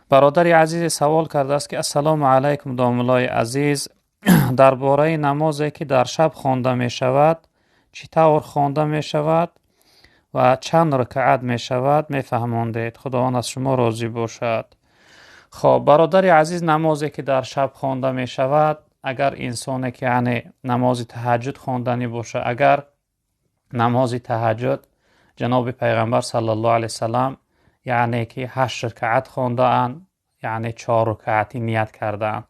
برادری عزیز سوال کرده است که السلام علیکم داملای عزیز، درباره نمازی که در شب خوانده می شود چطور خوانده می شود و چند رکعت می شود می فهماندید؟ خداوند از شما راضی باشد. خب برادری عزیز، نمازی که در شب خوانده می شود، اگر انسانی که یعنی نماز تهجد خواندنی باشه، اگر نماز تهجد جناب پیغمبر صلی الله علیه وسلم یعنی که 8 رکعت خوانده اند، یعنی 4 رکعتی نیت کرده اند.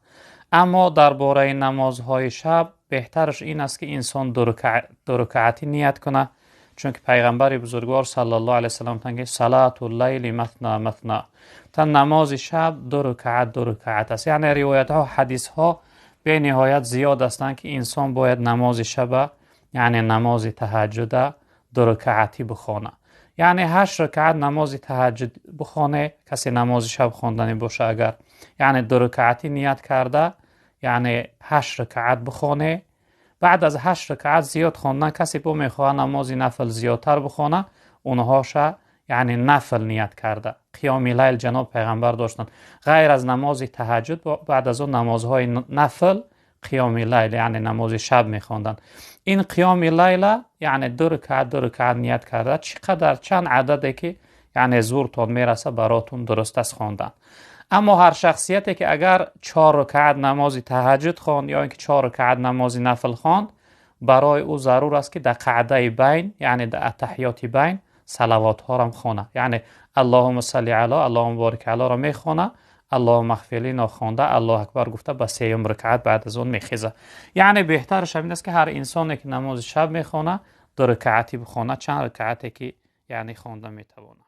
اما درباره نمازهای شب بهترش این است که انسان 2 رکعتی نیت کنه، چون که پیغمبر بزرگوار صلی الله علیه وسلم تنگه صلات اللیل مثنا مثنا، تا نماز شب 2 رکعت است. یعنی روایت ها حدیث ها به نهایت زیاد هستند که انسان باید نماز شب یعنی نماز تهجد 2 رکعتی بخونه. یعنی 8 رکعت نماز تهجد بخونه کسی نماز شب خواندنی باشه، اگر یعنی 2 رکعتی نیت کرده یعنی 8 رکعت بخونه. بعد از 8 رکعت زیاد خواندن، کسی با میخواه نماز نفل زیادتر بخونه، اونهاش یعنی نفل نیت کرده. قیام لیل جناب پیغمبر داشتن غیر از نماز تهجد، بعد از اون نمازهای نفل قیام لیل یعنی نماز شب میخواندن. این قیام لیل یعنی 2 رکعت نیت کرده، چقدر چند عددی که یعنی زورتون میرسه براتون درست است خواندن. اما هر شخصیتی که اگر 4 رکعت نماز تهجد خواند یا اینکه 4 رکعت نماز نفل خواند، برای او ضرور است که در قعده بین یعنی در اتحیات بین صلوات ها را خونه، یعنی اللهم صل علی اللهم بارک علی را میخونه، اللهم اغفر لی نخوانده الله اکبر گفته به 3 رکعت بعد از اون میخیزه. یعنی بهترش این است که هر انسانی که نماز شب میخونه 2 رکعتی بخونه، چند رکعتی که یعنی خوانده میتونه.